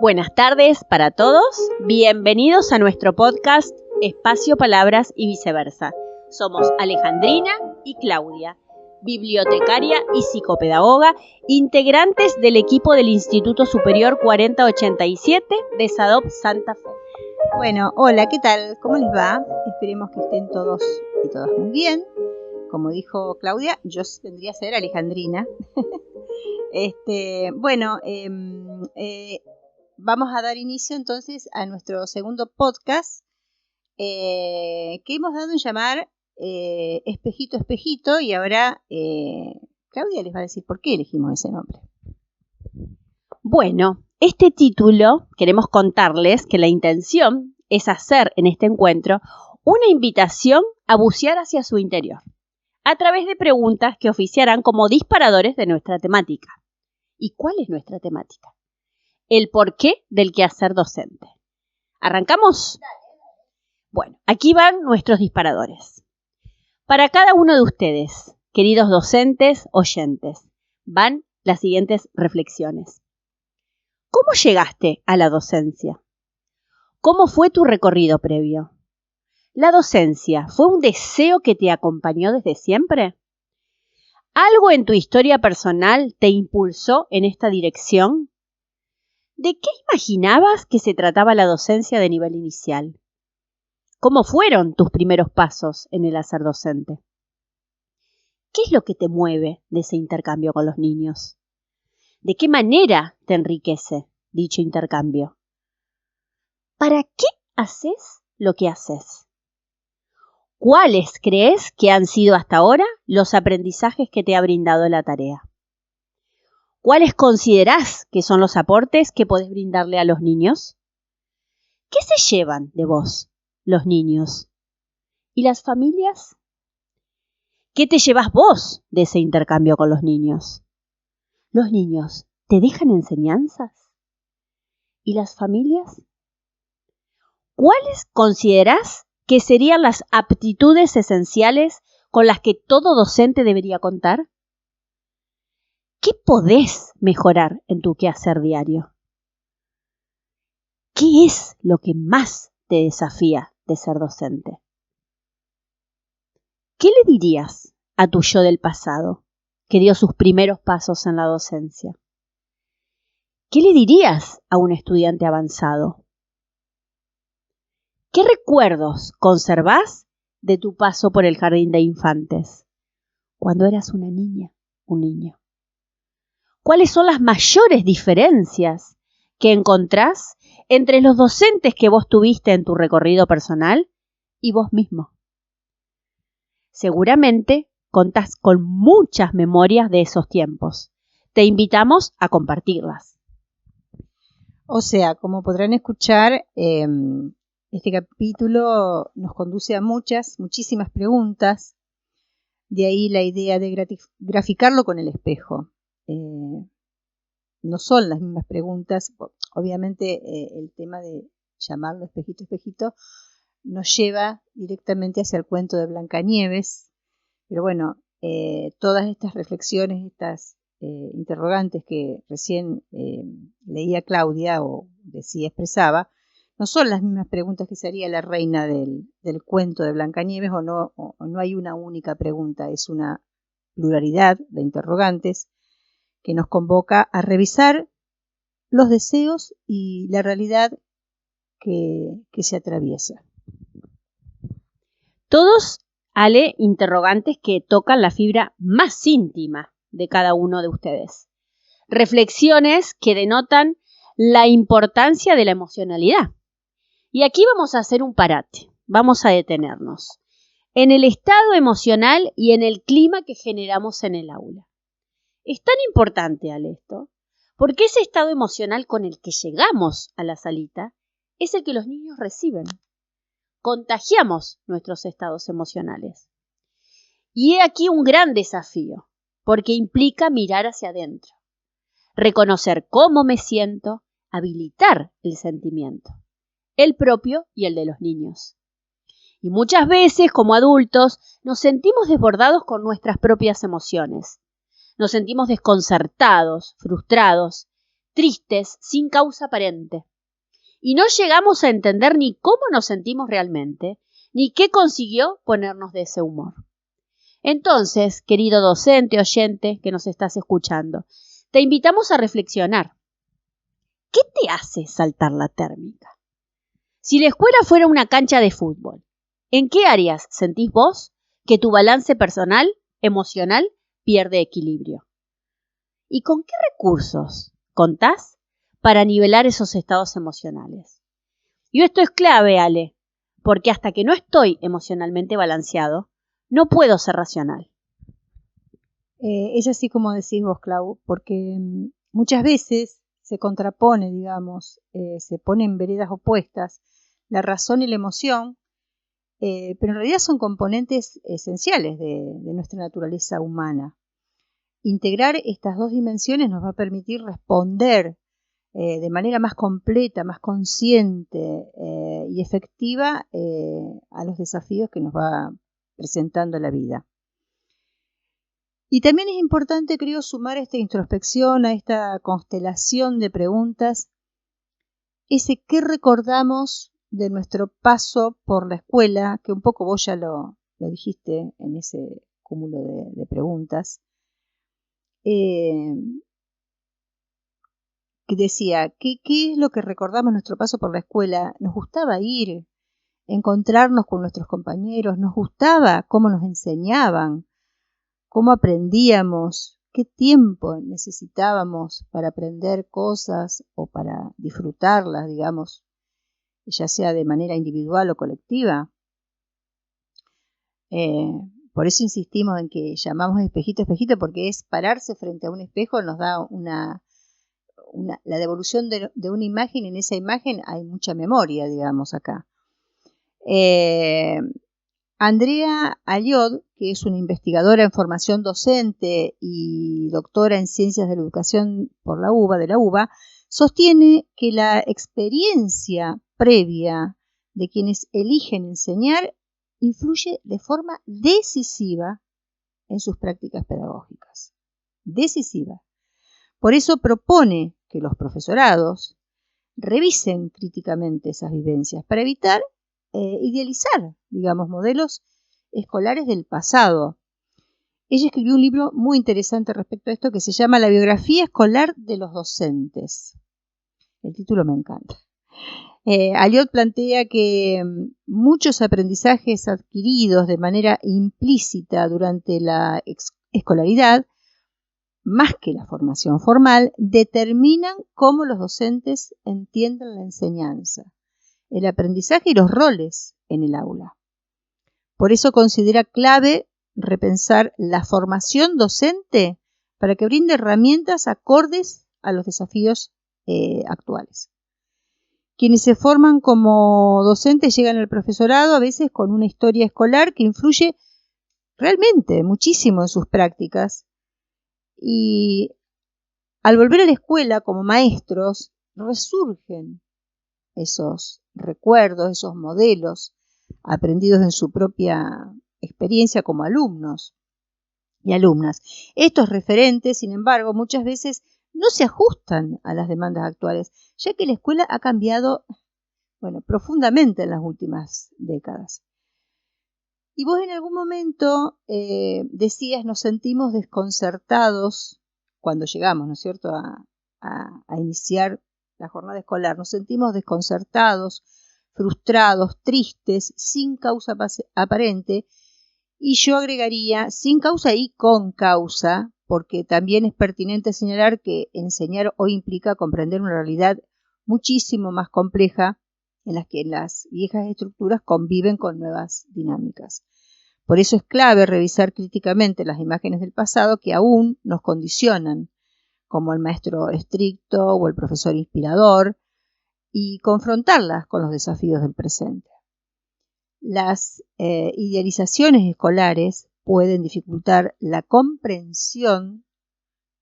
Buenas tardes para todos, bienvenidos a nuestro podcast Espacio Palabras y Viceversa. Somos Alejandrina y Claudia, bibliotecaria y psicopedagoga, integrantes del equipo del Instituto Superior 4087 de SADOP Santa Fe. Bueno, hola, ¿qué tal? ¿Cómo les va? Esperemos que estén todos y todas muy bien. Como dijo Claudia, yo tendría que ser Alejandrina. Vamos a dar inicio entonces a nuestro segundo podcast que hemos dado en llamar Espejito, Espejito, y ahora Claudia les va a decir por qué elegimos ese nombre. Bueno, este título queremos contarles que la intención es hacer en este encuentro una invitación a bucear hacia su interior, a través de preguntas que oficiarán como disparadores de nuestra temática. ¿Y cuál es nuestra temática? El porqué del quehacer docente. ¿Arrancamos? Bueno, aquí van nuestros disparadores. Para cada uno de ustedes, queridos docentes, oyentes, van las siguientes reflexiones. ¿Cómo llegaste a la docencia? ¿Cómo fue tu recorrido previo? ¿La docencia fue un deseo que te acompañó desde siempre? ¿Algo en tu historia personal te impulsó en esta dirección? ¿De qué imaginabas que se trataba la docencia de nivel inicial? ¿Cómo fueron tus primeros pasos en el hacer docente? ¿Qué es lo que te mueve de ese intercambio con los niños? ¿De qué manera te enriquece dicho intercambio? ¿Para qué haces lo que haces? ¿Cuáles crees que han sido hasta ahora los aprendizajes que te ha brindado la tarea? ¿Cuáles considerás que son los aportes que podés brindarle a los niños? ¿Qué se llevan de vos los niños? ¿Y las familias? ¿Qué te llevas vos de ese intercambio con los niños? ¿Los niños te dejan enseñanzas? ¿Y las familias? ¿Cuáles considerás que serían las aptitudes esenciales con las que todo docente debería contar? ¿Qué podés mejorar en tu quehacer diario? ¿Qué es lo que más te desafía de ser docente? ¿Qué le dirías a tu yo del pasado que dio sus primeros pasos en la docencia? ¿Qué le dirías a un estudiante avanzado? ¿Qué recuerdos conservás de tu paso por el jardín de infantes cuando eras una niña, un niño? ¿Cuáles son las mayores diferencias que encontrás entre los docentes que vos tuviste en tu recorrido personal y vos mismo? Seguramente contás con muchas memorias de esos tiempos. Te invitamos a compartirlas. O sea, como podrán escuchar, este capítulo nos conduce a muchísimas preguntas. De ahí la idea de graficarlo con el espejo. No son las mismas preguntas. Obviamente el tema de llamarlo espejito, espejito nos lleva directamente hacia el cuento de Blancanieves. Pero bueno, todas estas reflexiones, estas interrogantes que recién leía Claudia o decía, expresaba, no son las mismas preguntas que se haría la reina del cuento de Blancanieves, o no hay una única pregunta, es una pluralidad de interrogantes que nos convoca a revisar los deseos y la realidad que se atraviesa. Todos, Ale, interrogantes que tocan la fibra más íntima de cada uno de ustedes. Reflexiones que denotan la importancia de la emocionalidad. Y aquí vamos a hacer un parate, vamos a detenernos en el estado emocional y en el clima que generamos en el aula. Es tan importante, Ale, esto, porque ese estado emocional con el que llegamos a la salita es el que los niños reciben. Contagiamos nuestros estados emocionales. Y he aquí un gran desafío, porque implica mirar hacia adentro, reconocer cómo me siento, habilitar el sentimiento, el propio y el de los niños. Y muchas veces, como adultos, nos sentimos desbordados con nuestras propias emociones. Nos sentimos desconcertados, frustrados, tristes, sin causa aparente. Y no llegamos a entender ni cómo nos sentimos realmente, ni qué consiguió ponernos de ese humor. Entonces, querido docente, oyente que nos estás escuchando, te invitamos a reflexionar. ¿Qué te hace saltar la térmica? Si la escuela fuera una cancha de fútbol, ¿en qué áreas sentís vos que tu balance personal, emocional, pierde equilibrio? ¿Y con qué recursos contás para nivelar esos estados emocionales? Y esto es clave, Ale, porque hasta que no estoy emocionalmente balanceado, no puedo ser racional. Es así como decís vos, Clau, porque muchas veces se contrapone, digamos, se ponen en veredas opuestas la razón y la emoción, pero en realidad son componentes esenciales de nuestra naturaleza humana. Integrar estas dos dimensiones nos va a permitir responder de manera más completa, más consciente y efectiva a los desafíos que nos va presentando la vida. Y también es importante, creo, sumar a esta introspección, a esta constelación de preguntas, ese qué recordamos de nuestro paso por la escuela, que un poco vos ya lo dijiste en ese cúmulo de preguntas, que decía, ¿qué es lo que recordamos de nuestro paso por la escuela? ¿Nos gustaba ir, encontrarnos con nuestros compañeros? ¿Nos gustaba cómo nos enseñaban? ¿Cómo aprendíamos? ¿Qué tiempo necesitábamos para aprender cosas o para disfrutarlas, digamos, ya sea de manera individual o colectiva? Por eso insistimos en que llamamos espejito, espejito, porque es pararse frente a un espejo, nos da la devolución de una imagen, y en esa imagen hay mucha memoria, digamos, acá. Andrea Aliot, que es una investigadora en formación docente y doctora en ciencias de la educación por la UBA, sostiene que la experiencia previa de quienes eligen enseñar influye de forma decisiva en sus prácticas pedagógicas. Decisiva. Por eso propone que los profesorados revisen críticamente esas vivencias para evitar idealizar, digamos, modelos escolares del pasado. Ella escribió un libro muy interesante respecto a esto que se llama La biografía escolar de los docentes. El título me encanta. Aliot plantea que muchos aprendizajes adquiridos de manera implícita durante la escolaridad, más que la formación formal, determinan cómo los docentes entienden la enseñanza, el aprendizaje y los roles en el aula. Por eso considera clave repensar la formación docente para que brinde herramientas acordes a los desafíos actuales. Quienes se forman como docentes llegan al profesorado a veces con una historia escolar que influye realmente muchísimo en sus prácticas, y al volver a la escuela como maestros resurgen esos recuerdos, esos modelos aprendidos en su propia experiencia como alumnos y alumnas. Estos referentes, sin embargo, muchas veces no se ajustan a las demandas actuales, ya que la escuela ha cambiado, profundamente en las últimas décadas. Y vos en algún momento decías, nos sentimos desconcertados cuando llegamos, ¿no es cierto?, a iniciar la jornada escolar. Nos sentimos desconcertados, frustrados, tristes, sin causa aparente. Y yo agregaría sin causa y con causa, porque también es pertinente señalar que enseñar hoy implica comprender una realidad muchísimo más compleja en las que las viejas estructuras conviven con nuevas dinámicas. Por eso es clave revisar críticamente las imágenes del pasado que aún nos condicionan, como el maestro estricto o el profesor inspirador, y confrontarlas con los desafíos del presente. Las idealizaciones escolares pueden dificultar la comprensión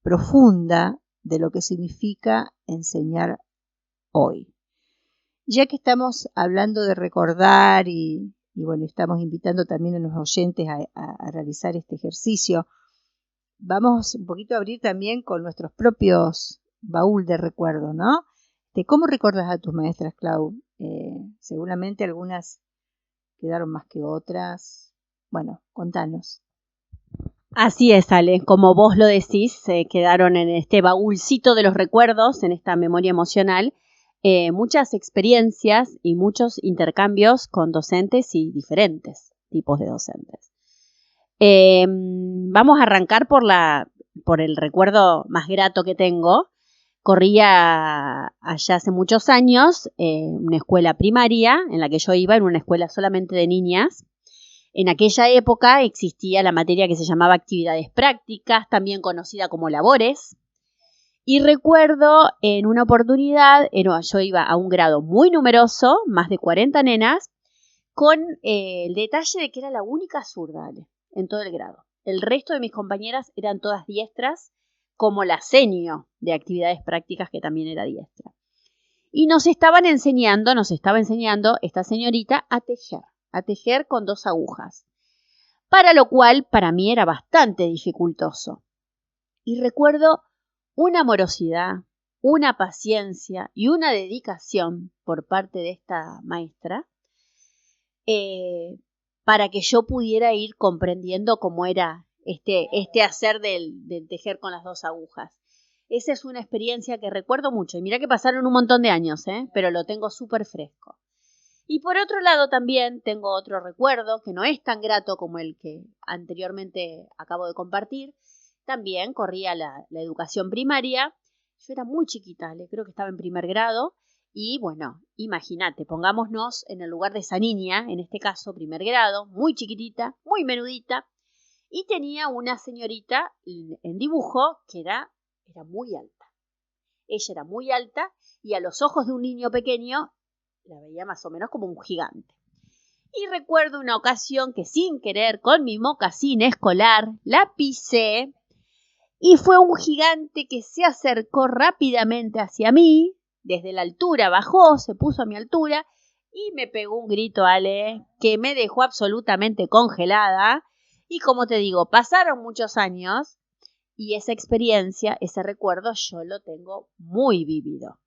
profunda de lo que significa enseñar hoy. Ya que estamos hablando de recordar y estamos invitando también a los oyentes a realizar este ejercicio, vamos un poquito a abrir también con nuestros propios baúl de recuerdos, ¿no? ¿Cómo recuerdas a tus maestras, Clau? Seguramente algunas quedaron más que otras. Bueno, contanos. Así es, Ale, como vos lo decís, se quedaron en este baúlcito de los recuerdos, en esta memoria emocional, muchas experiencias y muchos intercambios con docentes y diferentes tipos de docentes. Vamos a arrancar por el recuerdo más grato que tengo. Corría allá hace muchos años una escuela primaria en la que yo iba, en una escuela solamente de niñas. En aquella época existía la materia que se llamaba actividades prácticas, también conocida como labores. Y recuerdo en una oportunidad, yo iba a un grado muy numeroso, más de 40 nenas, con el detalle de que era la única zurda en todo el grado. El resto de mis compañeras eran todas diestras, como la senio de actividades prácticas, que también era diestra. Y nos estaba enseñando esta señorita a tejer con 2 agujas, para lo cual para mí era bastante dificultoso. Y recuerdo una amorosidad, una paciencia y una dedicación por parte de esta maestra para que yo pudiera ir comprendiendo cómo era este hacer del tejer con las 2 agujas. Esa es una experiencia que recuerdo mucho. Y mirá que pasaron un montón de años, pero lo tengo súper fresco. Y por otro lado también tengo otro recuerdo que no es tan grato como el que anteriormente acabo de compartir. También corría la educación primaria. Yo era muy chiquita, creo que estaba en primer grado. Y bueno, imagínate, pongámonos en el lugar de esa niña, en este caso primer grado, muy chiquitita, muy menudita. Y tenía una señorita en dibujo que era muy alta. Ella era muy alta y a los ojos de un niño pequeño la veía más o menos como un gigante. Y recuerdo una ocasión que sin querer con mi mocasín escolar la pisé y fue un gigante que se acercó rápidamente hacia mí, desde la altura bajó, se puso a mi altura y me pegó un grito, Ale, que me dejó absolutamente congelada. Y como te digo, pasaron muchos años y esa experiencia, ese recuerdo yo lo tengo muy vívido.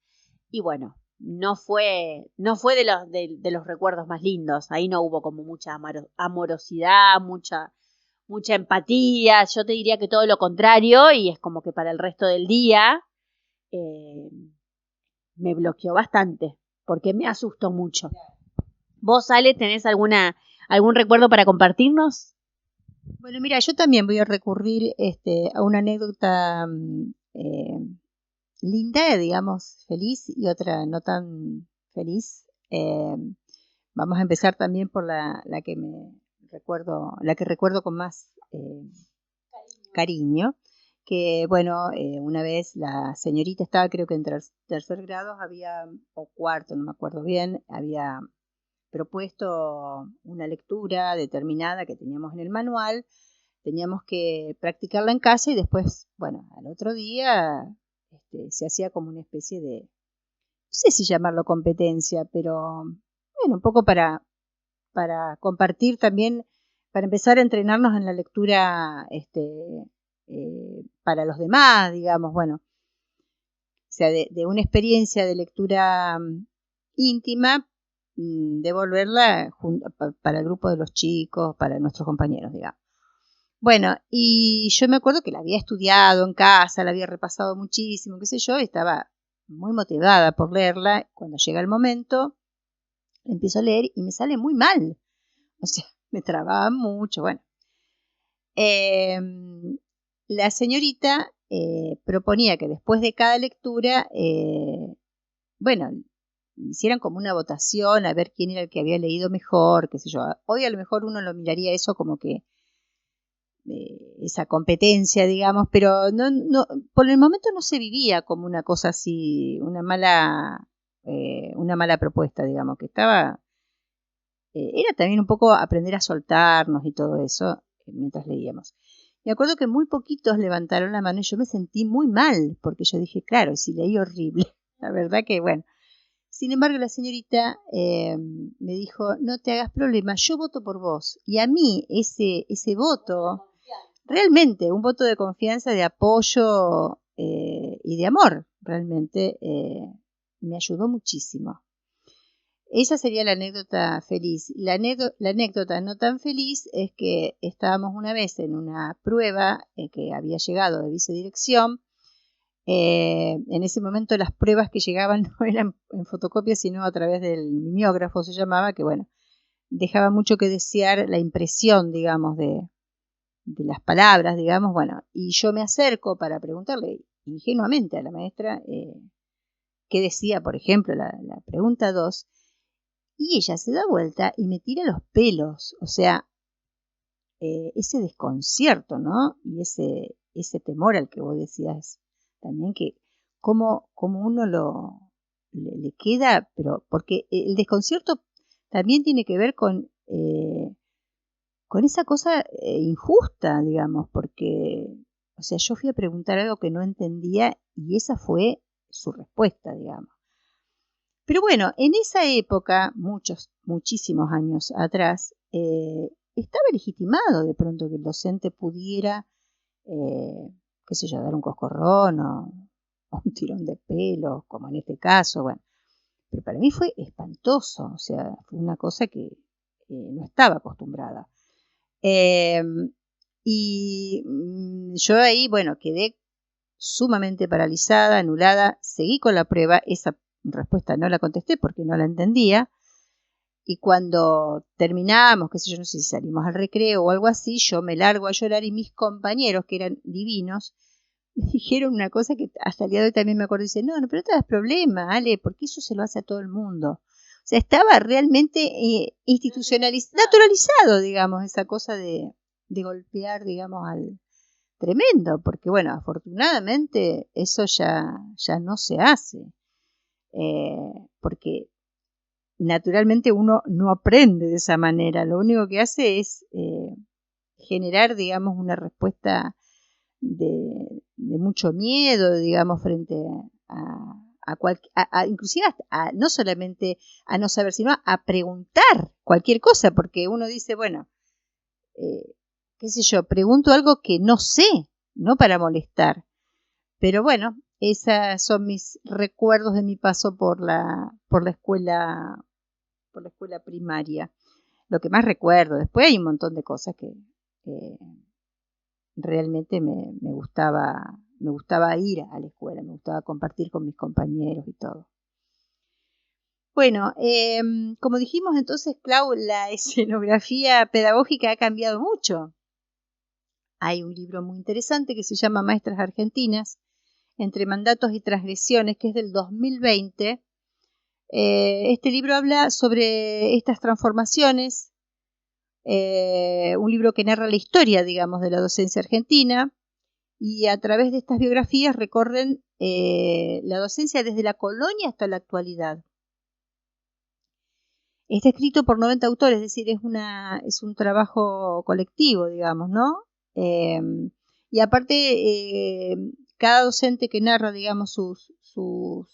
Y bueno, no fue de los recuerdos más lindos. Ahí no hubo como mucha amorosidad, mucha empatía. Yo te diría que todo lo contrario, y es como que para el resto del día me bloqueó bastante, porque me asustó mucho. ¿Vos, Ale, tenés algún recuerdo para compartirnos? Bueno, mira, yo también voy a recurrir a una anécdota linda, digamos, feliz, y otra no tan feliz. Vamos a empezar también por la que recuerdo con más cariño, que bueno, una vez la señorita estaba, creo que en tercer grado, o cuarto, no me acuerdo bien, había propuesto una lectura determinada que teníamos en el manual. Teníamos que practicarla en casa y después, bueno, al otro día se hacía como una especie de, no sé si llamarlo competencia, pero bueno, un poco para compartir también, para empezar a entrenarnos en la lectura para los demás, digamos, bueno, o sea, de una experiencia de lectura íntima, devolverla para el grupo de los chicos, para nuestros compañeros, digamos. Bueno, y yo me acuerdo que la había estudiado en casa, la había repasado muchísimo, qué sé yo, y estaba muy motivada por leerla. Cuando llega el momento, empiezo a leer y me sale muy mal. O sea, me trababa mucho, bueno. La señorita proponía que después de cada lectura, bueno, hicieran como una votación a ver quién era el que había leído mejor, qué sé yo. Hoy a lo mejor uno lo miraría eso como que esa competencia, digamos, pero no, por el momento no se vivía como una cosa así, una mala propuesta, digamos, que estaba, era también un poco aprender a soltarnos y todo eso mientras leíamos. Me acuerdo que muy poquitos levantaron la mano y yo me sentí muy mal, porque yo dije, claro, si leí horrible, la verdad que bueno. Sin embargo, la señorita me dijo, no te hagas problema, yo voto por vos. Y a mí ese voto, realmente un voto de confianza, de apoyo y de amor, realmente me ayudó muchísimo. Esa sería la anécdota feliz. La anécdota no tan feliz es que estábamos una vez en una prueba que había llegado de vicedirección. En ese momento las pruebas que llegaban no eran en fotocopia, sino a través del mimeógrafo, se llamaba, que bueno, dejaba mucho que desear la impresión, digamos, de las palabras, digamos, bueno, y yo me acerco para preguntarle ingenuamente a la maestra qué decía, por ejemplo, la pregunta 2, y ella se da vuelta y me tira los pelos, o sea, ese desconcierto, ¿no? Y ese temor al que vos decías también, que como uno le queda, pero porque el desconcierto también tiene que ver con esa cosa injusta, digamos, porque, o sea, yo fui a preguntar algo que no entendía y esa fue su respuesta, digamos. Pero bueno, en esa época, muchísimos años atrás, estaba legitimado de pronto que el docente pudiera, qué sé yo, dar un coscorrón o un tirón de pelo, como en este caso, bueno. Pero para mí fue espantoso, o sea, fue una cosa que no estaba acostumbrada. Y yo ahí, bueno, quedé sumamente paralizada, anulada, seguí con la prueba, esa respuesta no la contesté porque no la entendía, y cuando terminamos, qué sé yo, no sé si salimos al recreo o algo así, yo me largo a llorar y mis compañeros, que eran divinos, me dijeron una cosa que hasta el día de hoy también me acuerdo, dice, no, pero no te das problema, Ale, porque eso se lo hace a todo el mundo. O sea, estaba realmente institucionalizado, naturalizado, digamos, esa cosa de golpear, digamos, al tremendo, porque bueno, afortunadamente eso ya no se hace, porque naturalmente uno no aprende de esa manera, lo único que hace es generar, digamos, una respuesta de mucho miedo, digamos, frente inclusive no solamente a no saber, sino a preguntar cualquier cosa, porque uno dice, bueno, qué sé yo, pregunto algo que no sé, no para molestar, pero bueno, esos son mis recuerdos de mi paso por la escuela primaria. Lo que más recuerdo, después hay un montón de cosas que realmente me gustaba ir a la escuela, me gustaba compartir con mis compañeros y todo. Bueno, como dijimos entonces, Clau, la escenografía pedagógica ha cambiado mucho. Hay un libro muy interesante que se llama Maestras Argentinas, entre mandatos y transgresiones, que es del 2020. Este libro habla sobre estas transformaciones, un libro que narra la historia, digamos, de la docencia argentina, y a través de estas biografías recorren la docencia desde la colonia hasta la actualidad. Está escrito por 90 autores, es decir, es un trabajo colectivo, digamos, ¿no? Y aparte, cada docente que narra, digamos, su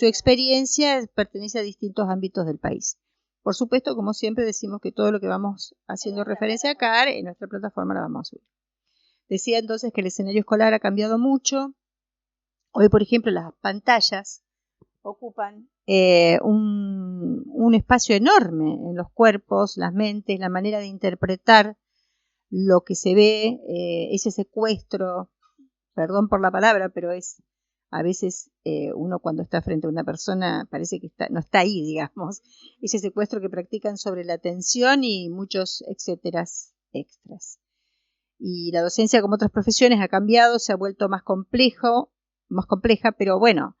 experiencia pertenece a distintos ámbitos del país. Por supuesto, como siempre decimos que todo lo que vamos haciendo referencia acá en nuestra plataforma la vamos a subir. Decía entonces que el escenario escolar ha cambiado mucho. Hoy, por ejemplo, las pantallas ocupan un espacio enorme en los cuerpos, las mentes, la manera de interpretar lo que se ve, ese secuestro, perdón por la palabra, pero es a veces uno cuando está frente a una persona parece que no está ahí, digamos, ese secuestro que practican sobre la atención y muchos etcéteras extras. Y la docencia, como otras profesiones, ha cambiado, se ha vuelto más compleja, pero bueno,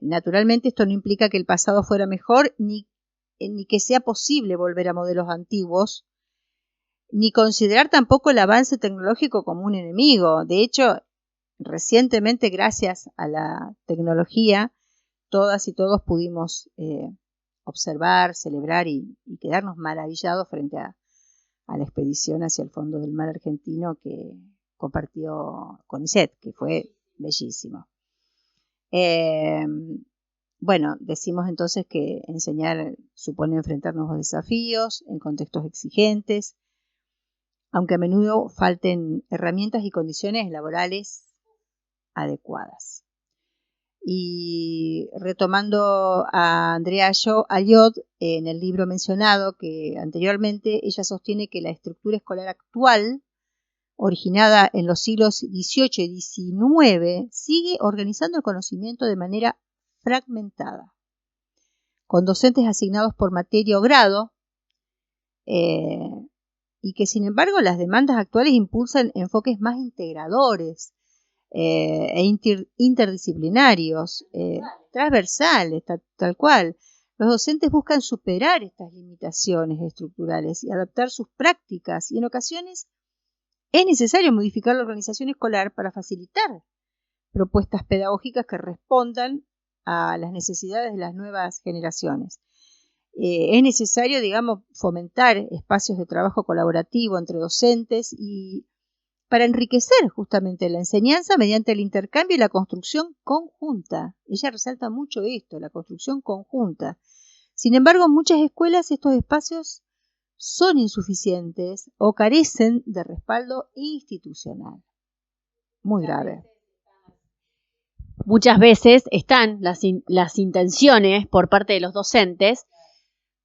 naturalmente esto no implica que el pasado fuera mejor, ni que sea posible volver a modelos antiguos, ni considerar tampoco el avance tecnológico como un enemigo. De hecho, recientemente, gracias a la tecnología, todas y todos pudimos observar, celebrar y quedarnos maravillados frente a la expedición hacia el fondo del mar argentino que compartió CONICET, que fue bellísimo. Bueno, decimos entonces que enseñar supone enfrentar nuevos desafíos en contextos exigentes, aunque a menudo falten herramientas y condiciones laborales adecuadas. Y retomando a Andrea Ayotte, en el libro mencionado que anteriormente, ella sostiene que la estructura escolar actual, originada en los siglos XVIII y XIX, sigue organizando el conocimiento de manera fragmentada, con docentes asignados por materia o grado, y que sin embargo las demandas actuales impulsan enfoques más integradores e interdisciplinarios, transversales, tal cual. Los docentes buscan superar estas limitaciones estructurales y adaptar sus prácticas, y en ocasiones es necesario modificar la organización escolar para facilitar propuestas pedagógicas que respondan a las necesidades de las nuevas generaciones. Es necesario, fomentar espacios de trabajo colaborativo entre docentes y para enriquecer justamente la enseñanza mediante el intercambio y la construcción conjunta. Ella resalta mucho esto, la construcción conjunta. Sin embargo, en muchas escuelas estos espacios son insuficientes o carecen de respaldo institucional. Muy grave. Muchas veces están las intenciones por parte de los docentes,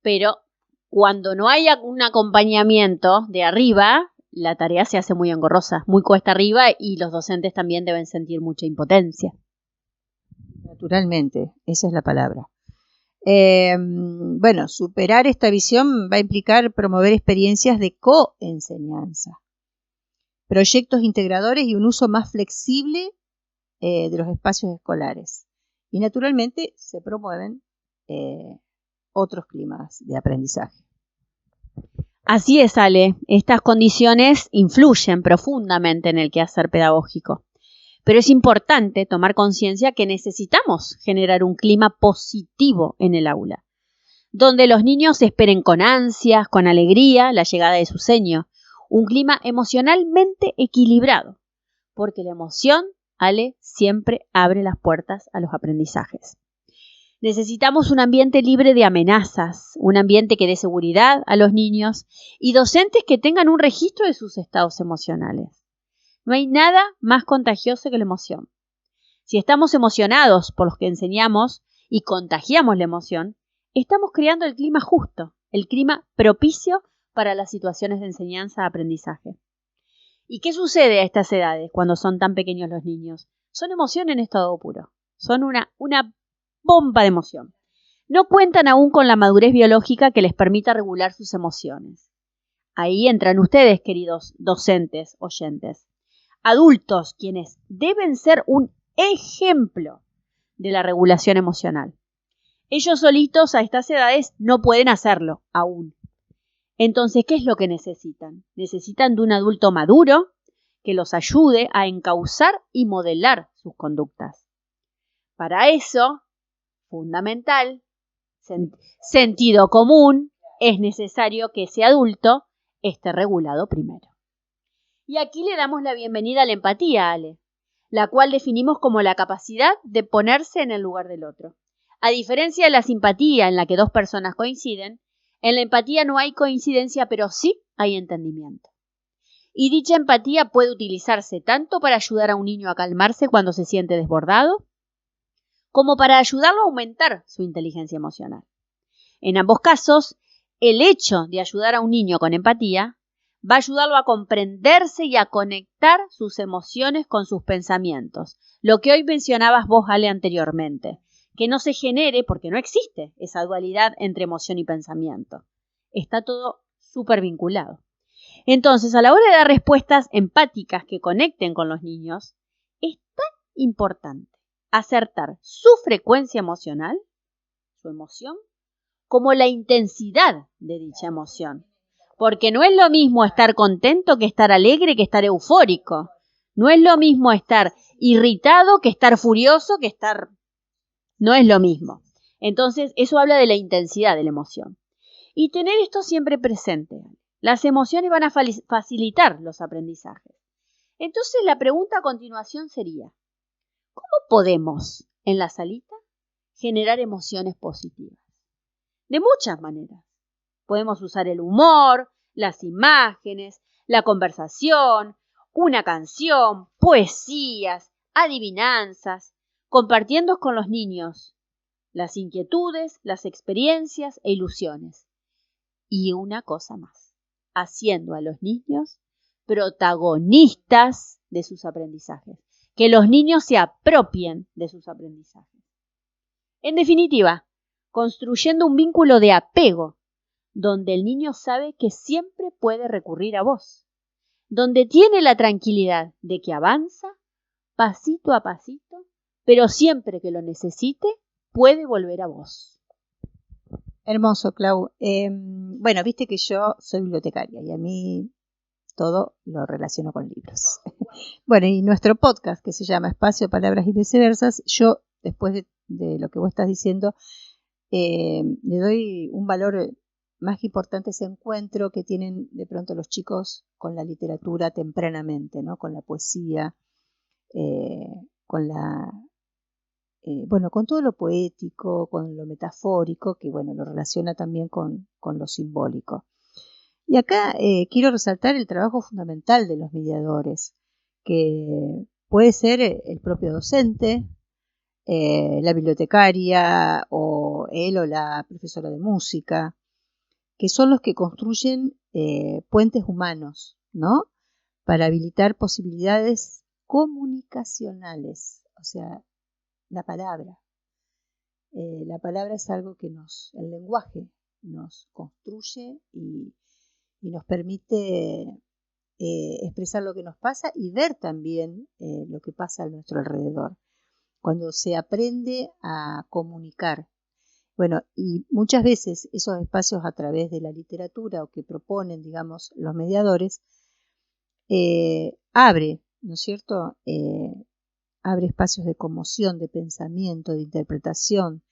pero cuando no hay un acompañamiento de arriba, la tarea se hace muy engorrosa, muy cuesta arriba, y los docentes también deben sentir mucha impotencia. Naturalmente, esa es la palabra. Superar esta visión va a implicar promover experiencias de coenseñanza, proyectos integradores y un uso más flexible de los espacios escolares. Y naturalmente se promueven otros climas de aprendizaje. Así es, Ale. Estas condiciones influyen profundamente en el quehacer pedagógico. Pero es importante tomar conciencia que necesitamos generar un clima positivo en el aula, donde los niños esperen con ansias, con alegría, la llegada de su seño. Un clima emocionalmente equilibrado, porque la emoción, Ale, siempre abre las puertas a los aprendizajes. Necesitamos un ambiente libre de amenazas, un ambiente que dé seguridad a los niños y docentes que tengan un registro de sus estados emocionales. No hay nada más contagioso que la emoción. Si estamos emocionados por los que enseñamos y contagiamos la emoción, estamos creando el clima justo, el clima propicio para las situaciones de enseñanza-aprendizaje. ¿Y qué sucede a estas edades cuando son tan pequeños los niños? Son emoción en estado puro. Son una bomba de emoción. No cuentan aún con la madurez biológica que les permita regular sus emociones. Ahí entran ustedes, queridos docentes, oyentes. Adultos, quienes deben ser un ejemplo de la regulación emocional. Ellos solitos a estas edades no pueden hacerlo aún. Entonces, ¿qué es lo que necesitan? Necesitan de un adulto maduro que los ayude a encauzar y modelar sus conductas. Para eso, fundamental, sentido común, es necesario que ese adulto esté regulado primero. Y aquí le damos la bienvenida a la empatía, Ale, la cual definimos como la capacidad de ponerse en el lugar del otro. A diferencia de la simpatía en la que dos personas coinciden, en la empatía no hay coincidencia, pero sí hay entendimiento. Y dicha empatía puede utilizarse tanto para ayudar a un niño a calmarse cuando se siente desbordado, como para ayudarlo a aumentar su inteligencia emocional. En ambos casos, el hecho de ayudar a un niño con empatía va a ayudarlo a comprenderse y a conectar sus emociones con sus pensamientos. Lo que hoy mencionabas vos, Ale, anteriormente. Que no se genere, porque no existe esa dualidad entre emoción y pensamiento. Está todo súper vinculado. Entonces, a la hora de dar respuestas empáticas que conecten con los niños, es tan importante acertar su frecuencia emocional, su emoción, como la intensidad de dicha emoción. Porque no es lo mismo estar contento que estar alegre, que estar eufórico. No es lo mismo estar irritado que estar furioso, que estar... No es lo mismo. Entonces, eso habla de la intensidad de la emoción. Y tener esto siempre presente. Las emociones van a facilitar los aprendizajes. Entonces, la pregunta a continuación sería, ¿cómo podemos, en la salita, generar emociones positivas? De muchas maneras. Podemos usar el humor, las imágenes, la conversación, una canción, poesías, adivinanzas, compartiendo con los niños las inquietudes, las experiencias e ilusiones. Y una cosa más, haciendo a los niños protagonistas de sus aprendizajes, que los niños se apropien de sus aprendizajes. En definitiva, construyendo un vínculo de apego, donde el niño sabe que siempre puede recurrir a vos, donde tiene la tranquilidad de que avanza pasito a pasito, pero siempre que lo necesite, puede volver a vos. Hermoso, Clau. Bueno, viste que yo soy bibliotecaria y a mí todo lo relaciono con libros. Bueno, y nuestro podcast que se llama Espacio, Palabras y Viceversas, yo, después de lo que vos estás diciendo, le doy un valor más importante a ese encuentro que tienen de pronto los chicos con la literatura tempranamente, ¿no? Con la poesía, con la... bueno, con todo lo poético, con lo metafórico, que bueno, lo relaciona también con lo simbólico. Y acá quiero resaltar el trabajo fundamental de los mediadores, que puede ser el propio docente, la bibliotecaria o él o la profesora de música, que son los que construyen puentes humanos, ¿no? Para habilitar posibilidades comunicacionales, o sea, la palabra. La palabra es algo que el lenguaje nos construye y nos permite expresar lo que nos pasa y ver también lo que pasa a nuestro alrededor. Cuando se aprende a comunicar. Bueno, y muchas veces esos espacios a través de la literatura o que proponen, digamos, los mediadores, abre, ¿no es cierto? Abre espacios de conmoción, de pensamiento, de interpretación,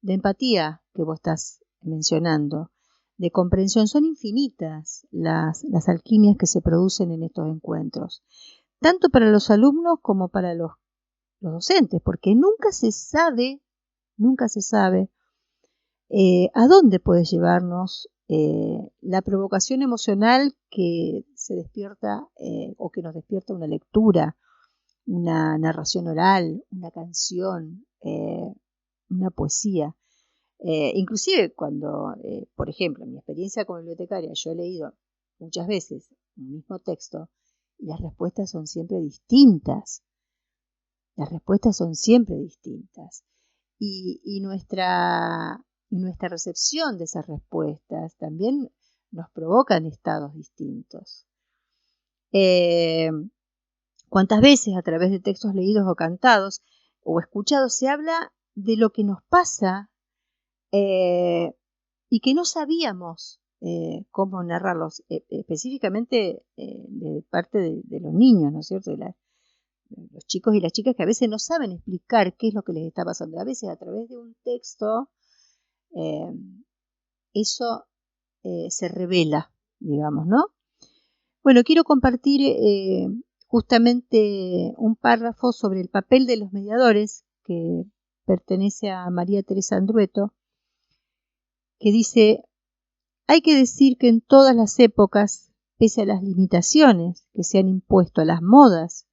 de empatía que vos estás mencionando, de comprensión. Son infinitas las alquimias que se producen en estos encuentros, tanto para los alumnos como para los docentes, porque nunca se sabe a dónde puede llevarnos la provocación emocional que se despierta o que nos despierta una lectura, una narración oral, una canción, una poesía. Inclusive cuando, por ejemplo, en mi experiencia como bibliotecaria, yo he leído muchas veces un mismo texto y las respuestas son siempre distintas. Y nuestra recepción de esas respuestas también nos provocan estados distintos. ¿Cuántas veces a través de textos leídos o cantados o escuchados se habla de lo que nos pasa y que no sabíamos cómo narrarlos, específicamente de parte de los niños, ¿no es cierto? De los chicos y las chicas que a veces no saben explicar qué es lo que les está pasando. A veces a través de un texto eso se revela, digamos, ¿no? Bueno, quiero compartir justamente un párrafo sobre el papel de los mediadores que pertenece a María Teresa Andrueto, que dice: hay que decir que en todas las épocas, pese a las limitaciones que se han impuesto a las modas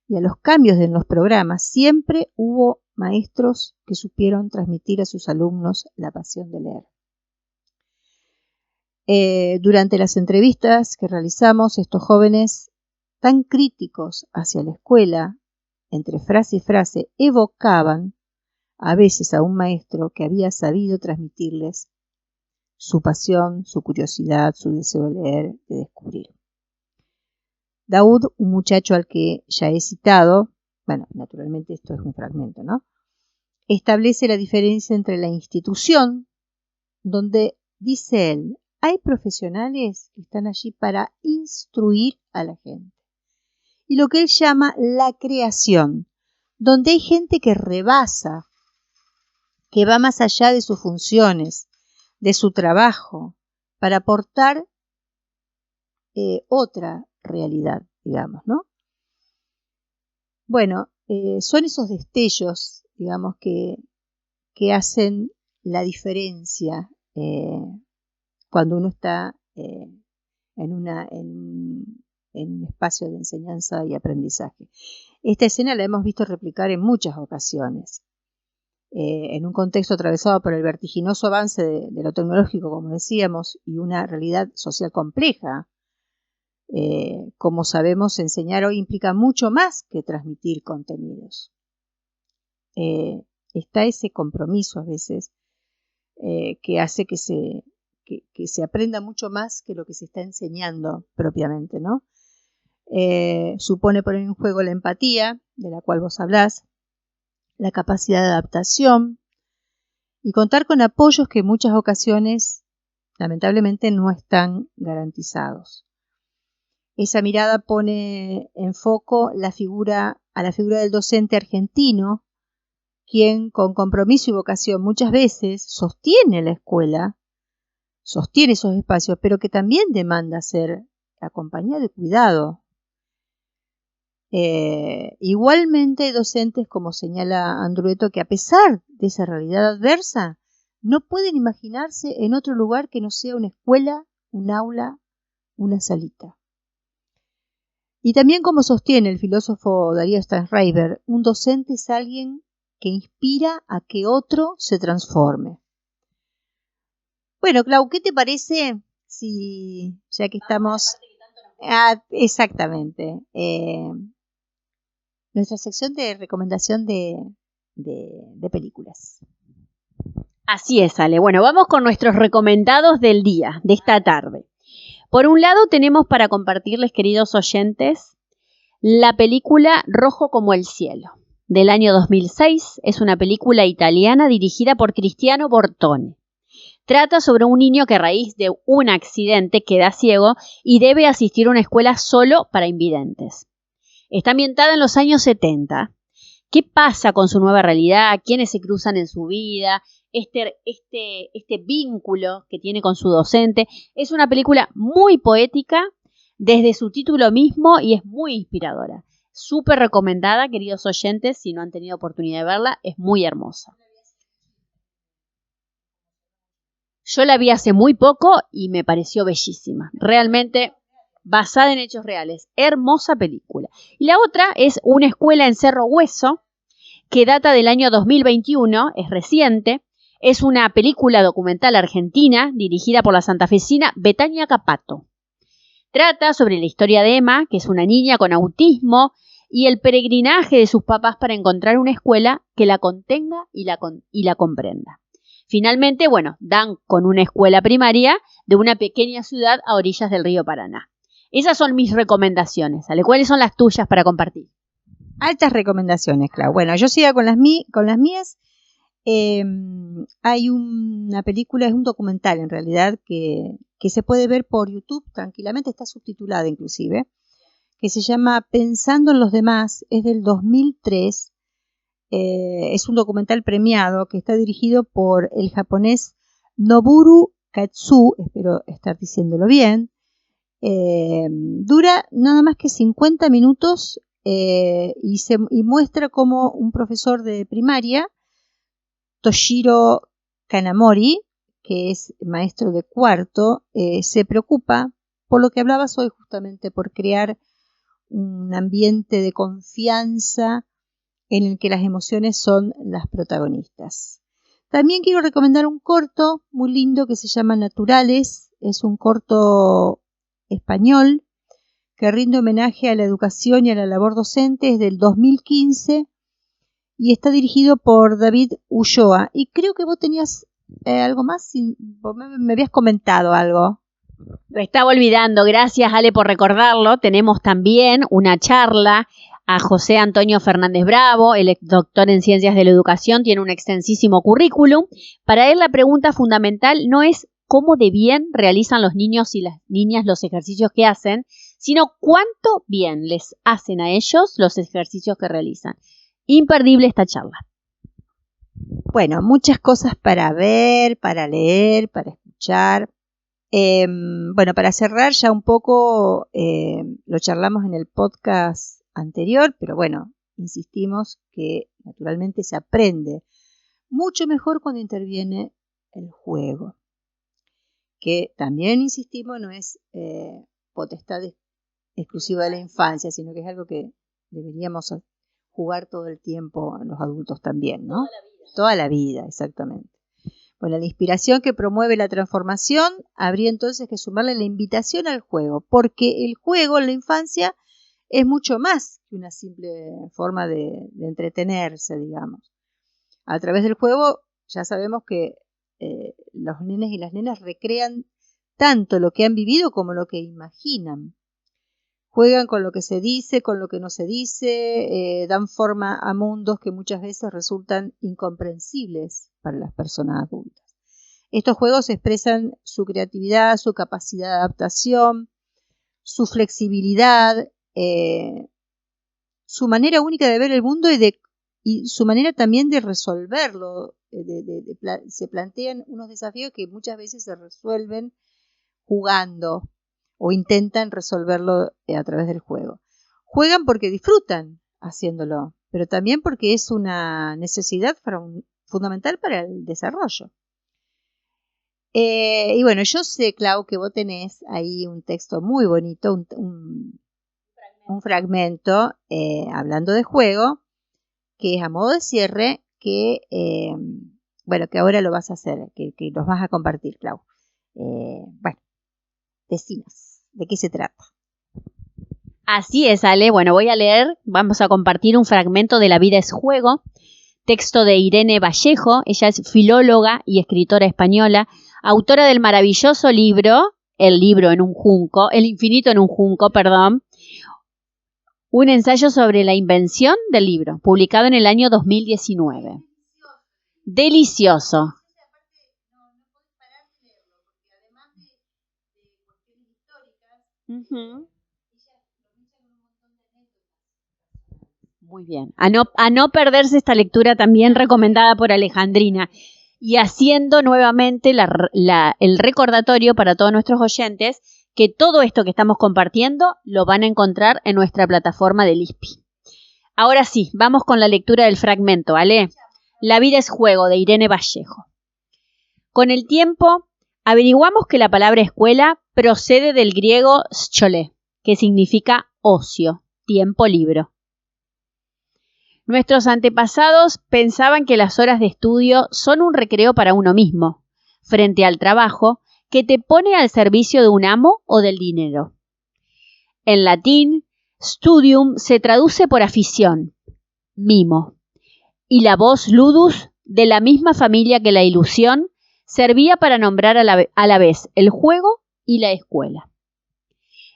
y a los cambios en los programas, siempre hubo maestros que supieron transmitir a sus alumnos la pasión de leer. Durante las entrevistas que realizamos, estos jóvenes tan críticos hacia la escuela, entre frase y frase, evocaban a veces a un maestro que había sabido transmitirles su pasión, su curiosidad, su deseo de leer, de descubrir. Daoud, un muchacho al que ya he citado, bueno, naturalmente esto es un fragmento, ¿no? Establece la diferencia entre la institución, donde, dice él, hay profesionales que están allí para instruir a la gente, y lo que él llama la creación, donde hay gente que rebasa, que va más allá de sus funciones, de su trabajo, para aportar otra realidad, digamos, ¿no? Bueno, son esos destellos, digamos, que hacen la diferencia cuando uno está en un espacio de enseñanza y aprendizaje. Esta escena la hemos visto replicar en muchas ocasiones. En un contexto atravesado por el vertiginoso avance de lo tecnológico, como decíamos, y una realidad social compleja. Como sabemos, enseñar hoy implica mucho más que transmitir contenidos. Está ese compromiso a veces que hace que se aprenda mucho más que lo que se está enseñando propiamente, ¿no? Supone poner en juego la empatía, de la cual vos hablás, la capacidad de adaptación y contar con apoyos que en muchas ocasiones, lamentablemente, no están garantizados. Esa mirada pone en foco a la figura del docente argentino, quien con compromiso y vocación muchas veces sostiene la escuela, sostiene esos espacios, pero que también demanda ser acompañado y cuidado. Igualmente hay docentes, como señala Andrueto, que a pesar de esa realidad adversa, no pueden imaginarse en otro lugar que no sea una escuela, un aula, una salita. Y también, como sostiene el filósofo Darío Stanraiver, un docente es alguien que inspira a que otro se transforme. Bueno, Clau, ¿qué te parece si, ya que estamos... exactamente. Nuestra sección de recomendación de películas. Así es, Ale. Bueno, vamos con nuestros recomendados del día, de esta tarde. Por un lado, tenemos para compartirles, queridos oyentes, la película Rojo como el cielo, del año 2006. Es una película italiana dirigida por Cristiano Bortone. Trata sobre un niño que a raíz de un accidente queda ciego y debe asistir a una escuela solo para invidentes. Está ambientada en los años 70. ¿Qué pasa con su nueva realidad? ¿Quiénes se cruzan en su vida? Este vínculo que tiene con su docente. Es una película muy poética desde su título mismo y es muy inspiradora. Súper recomendada, queridos oyentes, si no han tenido oportunidad de verla, es muy hermosa. Yo la vi hace muy poco y me pareció bellísima. Realmente basada en hechos reales. Hermosa película. Y la otra es Una escuela en Cerro Hueso, que data del año 2021, es reciente. Es una película documental argentina dirigida por la santafesina Betania Capato. Trata sobre la historia de Emma, que es una niña con autismo, y el peregrinaje de sus papás para encontrar una escuela que la contenga y la comprenda. Finalmente, dan con una escuela primaria de una pequeña ciudad a orillas del río Paraná. Esas son mis recomendaciones. ¿Ale? ¿Cuáles son las tuyas para compartir? Altas recomendaciones, Clau. Bueno, yo sigo con las mías. Hay una película, es un documental en realidad, que se puede ver por YouTube tranquilamente, está subtitulada inclusive, que se llama Pensando en los demás, es del 2003. Es un documental premiado que está dirigido por el japonés Noboru Katsu, espero estar diciéndolo bien. Dura nada más que 50 minutos y muestra cómo un profesor de primaria, Toshiro Kanamori, que es maestro de cuarto, se preocupa por lo que hablabas hoy justamente, por crear un ambiente de confianza en el que las emociones son las protagonistas. También quiero recomendar un corto muy lindo que se llama Naturales. Es un corto español que rinde homenaje a la educación y a la labor docente. Es del 2015 y está dirigido por David Ulloa. Y creo que vos tenías algo más, me habías comentado algo. Lo estaba olvidando, gracias Ale por recordarlo. Tenemos también una charla a José Antonio Fernández Bravo, el doctor en Ciencias de la Educación, tiene un extensísimo currículum. Para él la pregunta fundamental no es cómo de bien realizan los niños y las niñas los ejercicios que hacen, sino cuánto bien les hacen a ellos los ejercicios que realizan. Imperdible esta charla. Bueno, muchas cosas para ver, para leer, para escuchar. Bueno, para cerrar ya un poco, lo charlamos en el podcast anterior, pero bueno, insistimos que naturalmente se aprende mucho mejor cuando interviene el juego, que también insistimos no es potestad exclusiva de la infancia, sino que es algo que deberíamos jugar todo el tiempo los adultos también, ¿no? Toda la vida, exactamente. Bueno, la inspiración que promueve la transformación habría entonces que sumarle la invitación al juego, porque el juego en la infancia es mucho más que una simple forma de entretenerse, digamos. A través del juego ya sabemos que los nenes y las nenas recrean tanto lo que han vivido como lo que imaginan. Juegan con lo que se dice, con lo que no se dice, dan forma a mundos que muchas veces resultan incomprensibles para las personas adultas. Estos juegos expresan su creatividad, su capacidad de adaptación, su flexibilidad, su manera única de ver el mundo y su manera también de resolverlo. Se plantean unos desafíos que muchas veces se resuelven jugando o intentan resolverlo a través del juego. Juegan porque disfrutan haciéndolo, pero también porque es una necesidad fundamental para el desarrollo. Y bueno, yo sé, Clau, que vos tenés ahí un texto muy bonito, un fragmento hablando de juego, que es a modo de cierre, que ahora lo vas a hacer, que los vas a compartir, Clau. Decinos, ¿de qué se trata? Así es, Ale. Bueno, vamos a compartir un fragmento de La vida es juego, texto de Irene Vallejo. Ella es filóloga y escritora española, autora del maravilloso libro, El infinito en un junco, un ensayo sobre la invención del libro, publicado en el año 2019. Delicioso. Muy bien. A no perderse esta lectura también recomendada por Alejandrina. Y haciendo nuevamente el recordatorio para todos nuestros oyentes que todo esto que estamos compartiendo lo van a encontrar en nuestra plataforma del ISPI. Ahora sí, vamos con la lectura del fragmento, ¿vale? La vida es juego, de Irene Vallejo. Con el tiempo, averiguamos que la palabra escuela procede del griego schole, que significa ocio, tiempo libre. Nuestros antepasados pensaban que las horas de estudio son un recreo para uno mismo, frente al trabajo que te pone al servicio de un amo o del dinero. En latín, studium se traduce por afición, mimo, y la voz ludus, de la misma familia que la ilusión, servía para nombrar a la vez el juego y la escuela.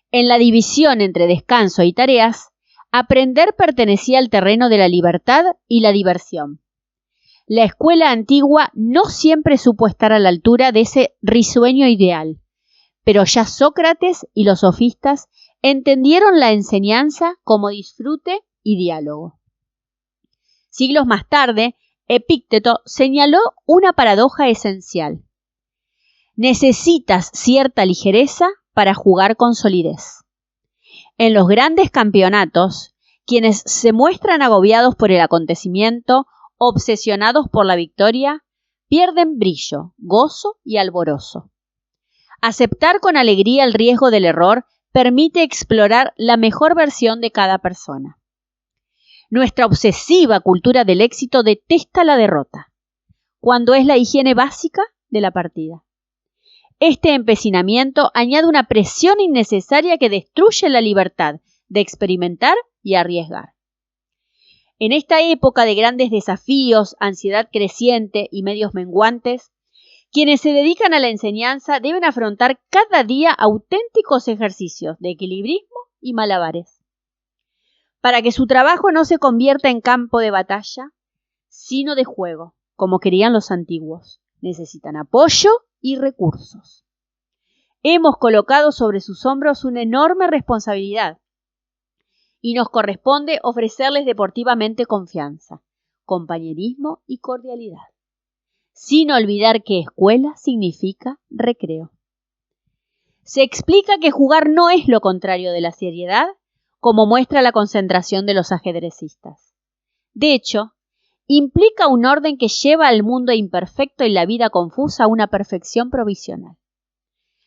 En la división entre descanso y tareas, aprender pertenecía al terreno de la libertad y la diversión. La escuela antigua no siempre supo estar a la altura de ese risueño ideal, pero ya Sócrates y los sofistas entendieron la enseñanza como disfrute y diálogo. Siglos más tarde, Epícteto señaló una paradoja esencial. Necesitas cierta ligereza para jugar con solidez. En los grandes campeonatos, quienes se muestran agobiados por el acontecimiento, obsesionados por la victoria, pierden brillo, gozo y alborozo. Aceptar con alegría el riesgo del error permite explorar la mejor versión de cada persona. Nuestra obsesiva cultura del éxito detesta la derrota, cuando es la higiene básica de la partida. Este empecinamiento añade una presión innecesaria que destruye la libertad de experimentar y arriesgar. En esta época de grandes desafíos, ansiedad creciente y medios menguantes, quienes se dedican a la enseñanza deben afrontar cada día auténticos ejercicios de equilibrismo y malabares. Para que su trabajo no se convierta en campo de batalla, sino de juego, como querían los antiguos, necesitan apoyo y recursos. Hemos colocado sobre sus hombros una enorme responsabilidad y nos corresponde ofrecerles deportivamente confianza, compañerismo y cordialidad, sin olvidar que escuela significa recreo. Se explica que jugar no es lo contrario de la seriedad, como muestra la concentración de los ajedrecistas. De hecho, implica un orden que lleva al mundo imperfecto y la vida confusa a una perfección provisional.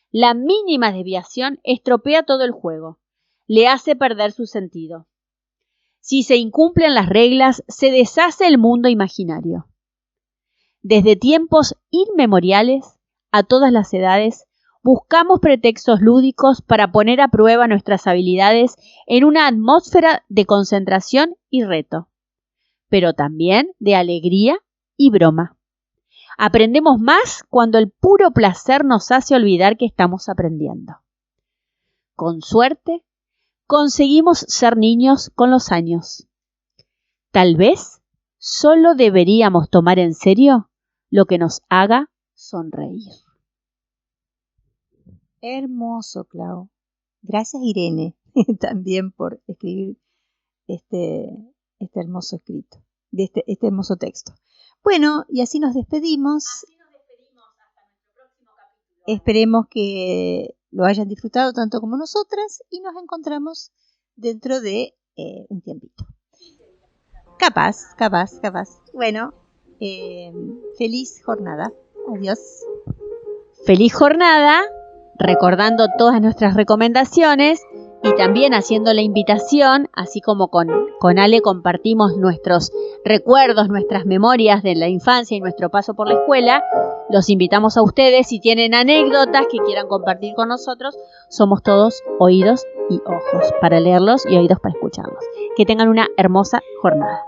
La mínima desviación estropea todo el juego, le hace perder su sentido. Si se incumplen las reglas, se deshace el mundo imaginario. Desde tiempos inmemoriales, a todas las edades, buscamos pretextos lúdicos para poner a prueba nuestras habilidades en una atmósfera de concentración y reto, pero también de alegría y broma. Aprendemos más cuando el puro placer nos hace olvidar que estamos aprendiendo. Con suerte, conseguimos ser niños con los años. Tal vez solo deberíamos tomar en serio lo que nos haga sonreír. Hermoso, Clau. Gracias, Irene, también por escribir este hermoso escrito, este hermoso texto. Bueno, y así nos despedimos. Hasta nuestro próximo capítulo. Esperemos que lo hayan disfrutado tanto como nosotras y nos encontramos dentro de un tiempito. Capaz. Bueno, feliz jornada. Adiós. Feliz jornada, recordando todas nuestras recomendaciones y también haciendo la invitación, así como con Ale compartimos nuestros recuerdos, nuestras memorias de la infancia y nuestro paso por la escuela. Los invitamos a ustedes, si tienen anécdotas que quieran compartir con nosotros, somos todos oídos y ojos para leerlos y oídos para escucharlos. Que tengan una hermosa jornada.